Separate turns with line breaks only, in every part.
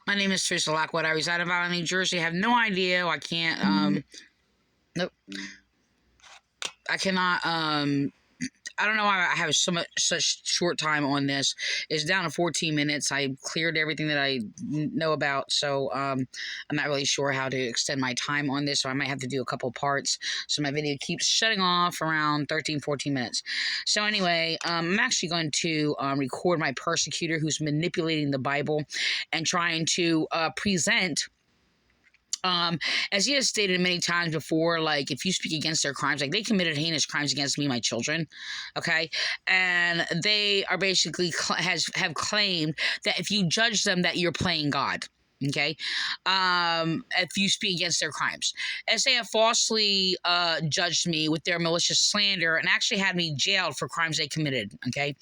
My name is Teresa Lockwood. I reside in Vineland, New Jersey. I have no idea. I can't, nope. I cannot, I don't know why I have such short time on this. It's down to 14 minutes. I cleared everything that I know about, so I'm not really sure how to extend my time on this, so I might have to do a couple parts. So my video keeps shutting off around 13, 14 minutes. So anyway, I'm actually going to record my persecutor who's manipulating the Bible and trying to present as he has stated many times before, like, if you speak against their crimes, like, they committed heinous crimes against me, my children, okay? And they are basically have claimed that if you judge them, that you're playing God. Okay, if you speak against their crimes, as they have falsely judged me with their malicious slander and actually had me jailed for crimes they committed. Okay,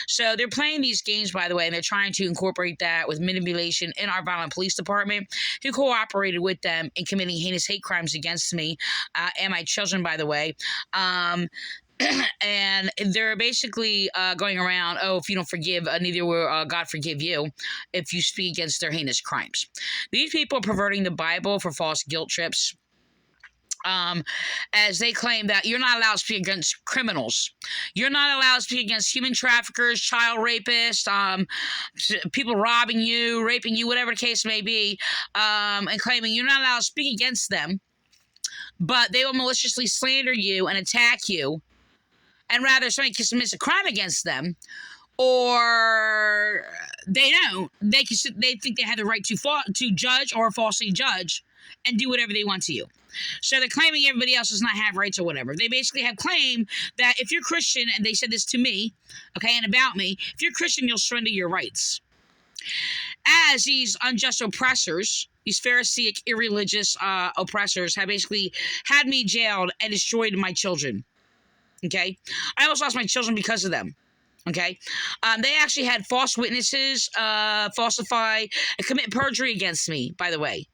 so they're playing these games, by the way, and they're trying to incorporate that with manipulation in our violent police department, who cooperated with them in committing heinous hate crimes against me and my children, by the way. And they're basically going around, oh, if you don't forgive, neither will God forgive you if you speak against their heinous crimes. These people are perverting the Bible for false guilt trips. As they claim that you're not allowed to speak against criminals. You're not allowed to speak against human traffickers, child rapists, people robbing you, raping you, whatever the case may be, and claiming you're not allowed to speak against them, but they will maliciously slander you and attack you. And rather somebody commits a crime against them, or they don't, they think they have the right to judge or falsely judge and do whatever they want to you. So they're claiming everybody else does not have rights or whatever. They basically have claimed that if you're Christian, and they said this to me, okay, and about me, if you're Christian, you'll surrender your rights. As these unjust oppressors, these Pharisaic, irreligious oppressors, have basically had me jailed and destroyed my children. Okay, I almost lost my children because of them. Okay, they actually had false witnesses falsify and commit perjury against me, by the way.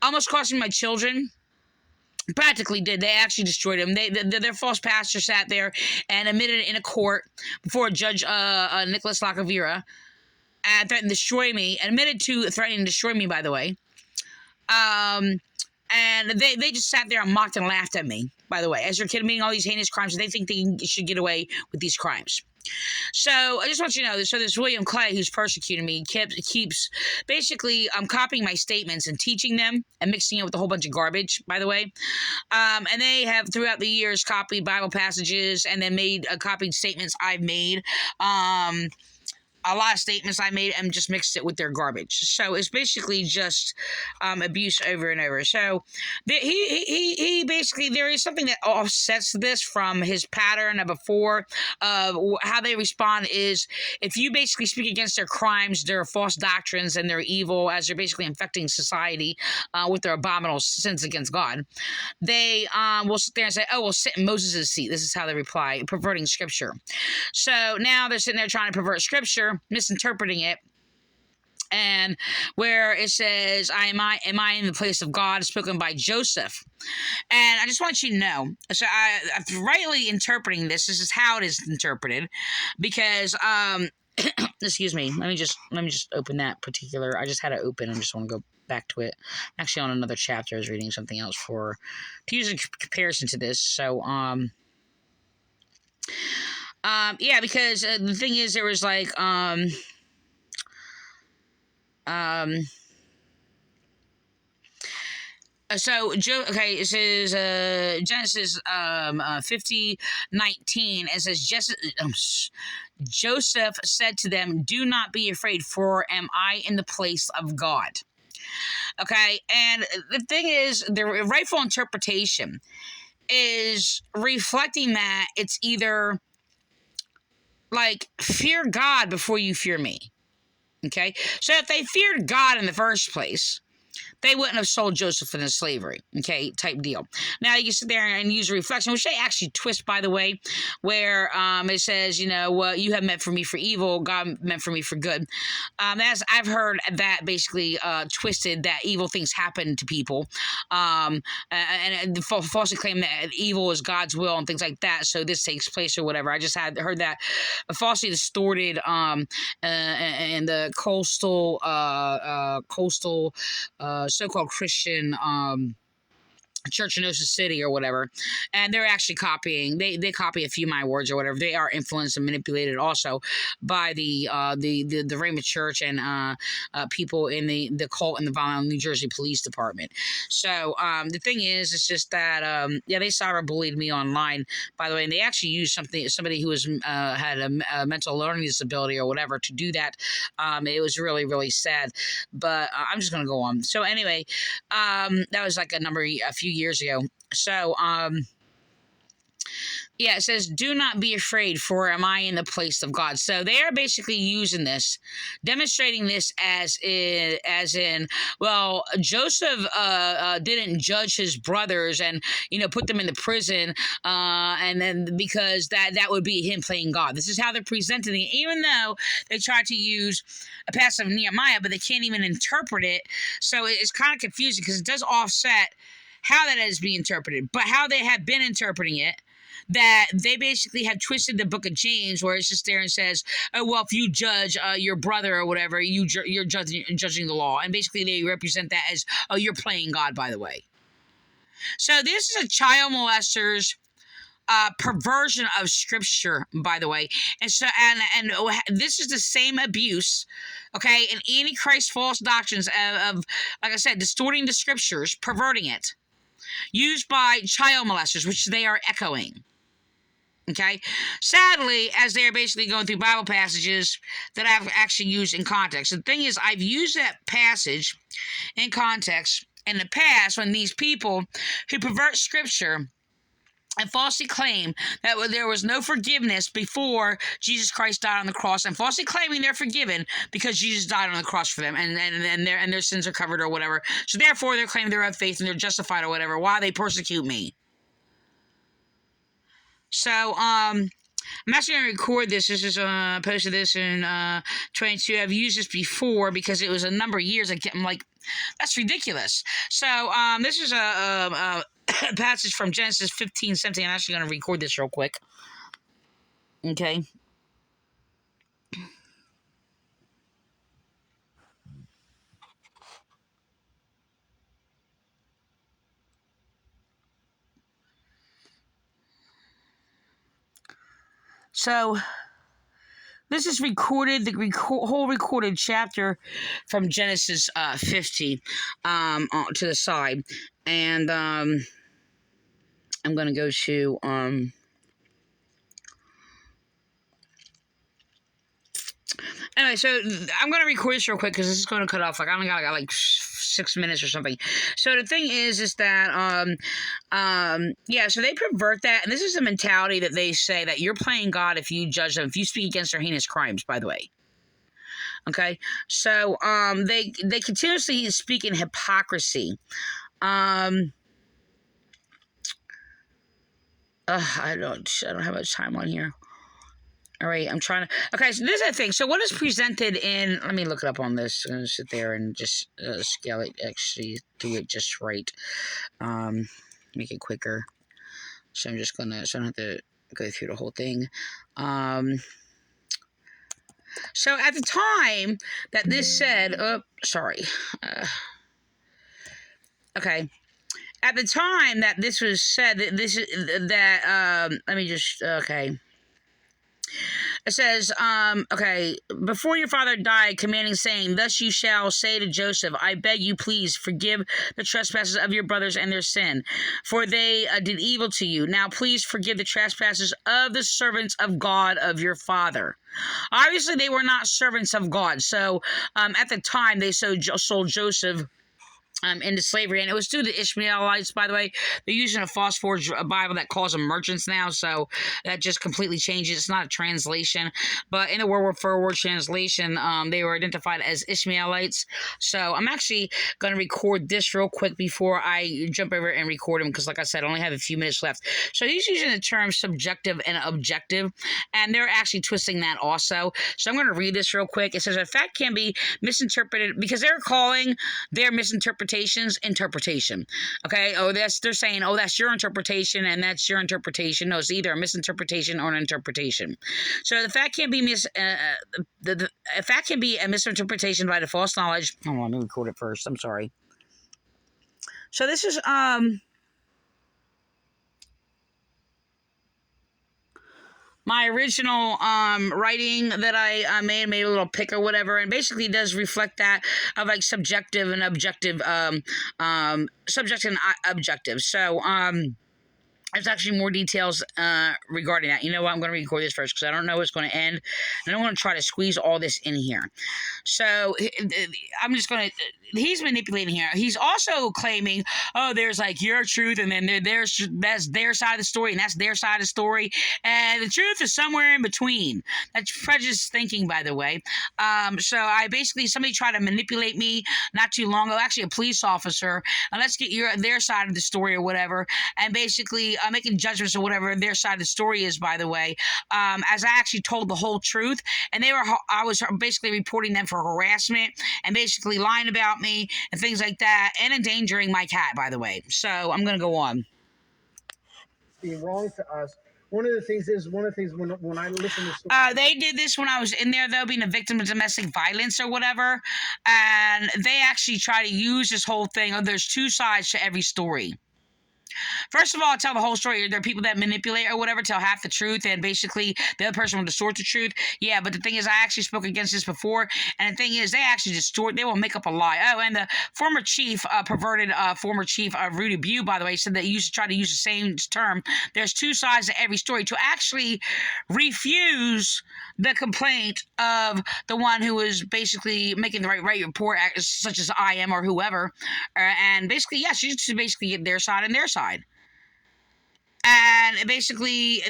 Almost costing my children. Practically did. They actually destroyed them. Their false pastor sat there and admitted in a court before Judge Nicholas Lacavera and threatened to destroy me, and admitted to threatening to destroy me, by the way. And they just sat there and mocked and laughed at me, by the way, as they're committing all these heinous crimes, and they think they should get away with these crimes. So I just want you to know, so this William Clay, who's persecuting me, keeps basically copying my statements and teaching them and mixing it with a whole bunch of garbage, by the way. And they have, throughout the years, copied Bible passages and then copied statements I've made. A lot of statements I made and just mixed it with their garbage. So it's basically just abuse over and over. So he basically, there is something that offsets this from his pattern of before. How they respond is, if you basically speak against their crimes, their false doctrines, and their evil, as they're basically infecting society with their abominable sins against God, they will sit there and say, oh, we'll sit in Moses' seat. This is how they reply, perverting scripture. So now they're sitting there trying to pervert scripture, misinterpreting it, and where it says, am I in the place of God, spoken by Joseph. And I just want you to know, so I'm rightly interpreting this is how it is interpreted, because excuse me, let me just open that particular, I just had it open, I just want to go back to it. I'm actually on another chapter. I was reading something else to use a comparison to this. So yeah, because the thing is, there was like, so okay, it says Genesis 50:19. It says Joseph said to them, "Do not be afraid, for am I in the place of God?" Okay, and the thing is, the rightful interpretation is reflecting that it's either like, fear God before you fear me. Okay? So if they feared God in the first place, they wouldn't have sold Joseph into slavery, okay, type deal. Now you can sit there and use a reflection, which they actually twist, by the way, where it says, what you have meant for me for evil, God meant for me for good. I've heard that basically twisted, that evil things happen to people, and falsely claim that evil is God's will and things like that, so this takes place or whatever. I just had heard that falsely distorted in the coastal so-called Christian church in Ocean City or whatever, and they're actually copying. They copy a few of my words or whatever. They are influenced and manipulated also by the Ramoth Church and people in the cult in the Vineland, New Jersey Police Department. So the thing is, it's just that they cyberbullied me online, by the way, and they actually used somebody who was had a mental learning disability or whatever to do that. It was really, really sad, but I'm just gonna go on. So anyway, that was like a few years ago. So it says, do not be afraid, for am I in the place of God? So they are basically using this, demonstrating this as in, well, Joseph didn't judge his brothers and, put them in the prison, and then because that would be him playing God. This is how they're presenting it, even though they tried to use a passage of Nehemiah, but they can't even interpret it. So it's kind of confusing because it does offset how that is being interpreted, but how they have been interpreting it, that they basically have twisted the book of James, where it's just there and says, oh, well, if you judge your brother or whatever, you're judging the law. And basically they represent that as, oh, you're playing God, by the way. So this is a child molester's perversion of scripture, by the way. And so, and this is the same abuse, okay, and antichrist false doctrines of, like I said, distorting the scriptures, perverting it, used by child molesters, which they are echoing. Okay? Sadly, as they're basically going through Bible passages that I've actually used in context. The thing is, I've used that passage in context in the past when these people who pervert scripture and falsely claim that there was no forgiveness before Jesus Christ died on the cross, and falsely claiming they're forgiven because Jesus died on the cross for them, and their sins are covered or whatever. So therefore, they're claiming they're of faith and they're justified or whatever. Why they persecute me? So I'm actually going to record this. This is posted this in 22. I've used this before because it was a number of years. I'm like, that's ridiculous. So this is a passage from Genesis 15:17. I'm actually going to record this real quick. Okay. So this is recorded, the whole recorded chapter from Genesis 50 to the side. And I'm going to go to anyway, so I'm going to record this real quick because this is going to cut off. Like, I only got like 6 minutes or something. So the thing is that, so they pervert that. And this is the mentality that they say that you're playing God if you judge them, if you speak against their heinous crimes, by the way. Okay. So, they continuously speak in hypocrisy. I don't have much time on here. All right, I'm trying to... Okay, so this is the thing. So what is presented in... Let me look it up on this. I'm going to sit there and just scale it, actually do it just right. Make it quicker. So I'm just going to... So I don't have to go through the whole thing. So at the time that this said... Oh, sorry. Okay. At the time that this was said, let me just... Okay. It says, before your father died, commanding, saying, thus you shall say to Joseph, I beg you, please forgive the trespasses of your brothers and their sin, for they did evil to you. Now, please forgive the trespasses of the servants of God of your father. Obviously, they were not servants of God. So, at the time, they sold Joseph into slavery, and it was due to the Ishmaelites, by the way. They're using a false forged Bible that calls them merchants now, so that just completely changes. It's not a translation, but in the Word for Word translation, they were identified as Ishmaelites. So I'm actually going to record this real quick before I jump over and record them, because like I said, I only have a few minutes left. So he's using the term subjective and objective, and they're actually twisting that also. So I'm going to read this real quick. It says, a fact can be misinterpreted, because they're calling their misinterpretations interpretation. Okay. Oh, they're saying, oh, that's your interpretation and that's your interpretation. No, it's either a misinterpretation or an interpretation. So the fact can be a fact can be a misinterpretation by the false knowledge. Hold on, let me record it first. I'm sorry. So this is my original writing that I made a little pic or whatever, and basically does reflect that of like subjective and objective, subjective and objective. So there's actually more details regarding that. You know what? I'm going to record this first because I don't know what's going to end. I don't want to try to squeeze all this in here. So I'm just going to... He's manipulating here. He's also claiming, oh, there's like your truth, and then that's their side of the story, and that's their side of the story. And the truth is somewhere in between. That's prejudiced thinking, by the way. So somebody tried to manipulate me not too long ago, actually a police officer. Let's get their side of the story or whatever. And basically making judgments or whatever their side of the story is, by the way, as I actually told the whole truth, and I was basically reporting them for harassment and basically lying about me and things like that, and endangering my cat, by the way. So I'm going to go on.
Being wrong to us. One of the things when I listen to stories,
they did this when I was in there, though, being a victim of domestic violence or whatever, and they actually try to use this whole thing of there's two sides to every story. First of all, tell the whole story. There are people that manipulate or whatever, tell half the truth, and basically the other person will distort the truth. Yeah, but the thing is, I actually spoke against this before, and the thing is, they actually they will make up a lie. Oh, and the former chief, former chief Rudy Bew, by the way, said that you should try to use the same term. There's two sides to every story, to actually refuse the complaint of the one who is basically making the right report, such as I am or whoever, and basically, yes, you should basically get their side and their side. And basically,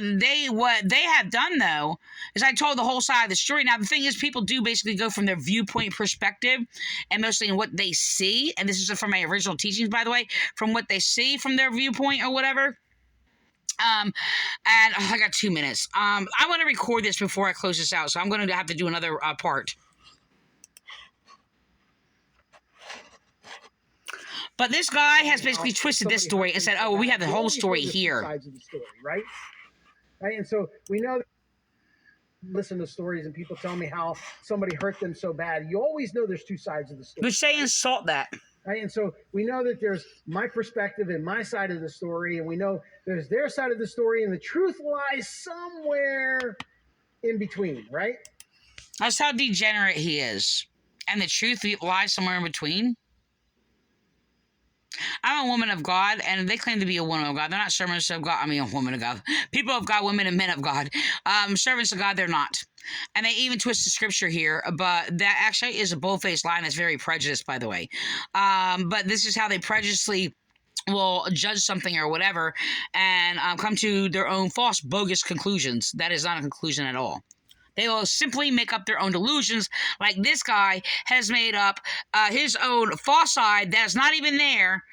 what they have done, though, is I told the whole side of the story. Now, the thing is, people do basically go from their viewpoint perspective, and mostly in what they see. And this is from my original teachings, by the way, from what they see from their viewpoint or whatever. And I got 2 minutes. I want to record this before I close this out, so I'm going to have to do another part. But this guy has basically twisted this story and said, oh, we have the whole story here.
Sides of the story, right? And so we know, listen to stories and people tell me how somebody hurt them so bad. You always know there's two sides of the story.
But say insult that.
Right? And so we know that there's my perspective and my side of the story, and we know there's their side of the story, and the truth lies somewhere in between, right?
That's how degenerate he is. And the truth lies somewhere in between. I'm a woman of God, and they claim to be a woman of God. They're not servants of God. I mean, a woman of God. People of God, women and men of God. Servants of God, they're not. And they even twist the scripture here, but that actually is a bold-faced lie that's very prejudiced, by the way. But this is how they prejudiciously will judge something or whatever and come to their own false, bogus conclusions. That is not a conclusion at all. They will simply make up their own delusions, like this guy has made up his own false side that's not even there,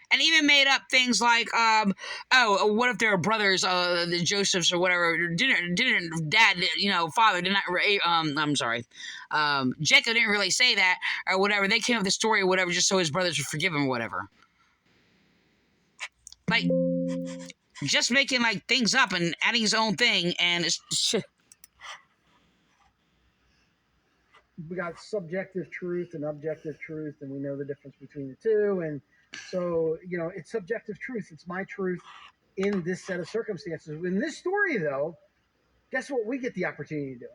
and even made up things like, oh, what if they're brothers, the Josephs or whatever, didn't dad, father did not, I'm sorry, Jacob didn't really say that, or whatever. They came up with the story or whatever just so his brothers would forgive him or whatever. Like, just making, like, things up and adding his own thing, and it's...
We got subjective truth and objective truth, and we know the difference between the two. And so, it's subjective truth. It's my truth in this set of circumstances. In this story, though, guess what we get the opportunity to do?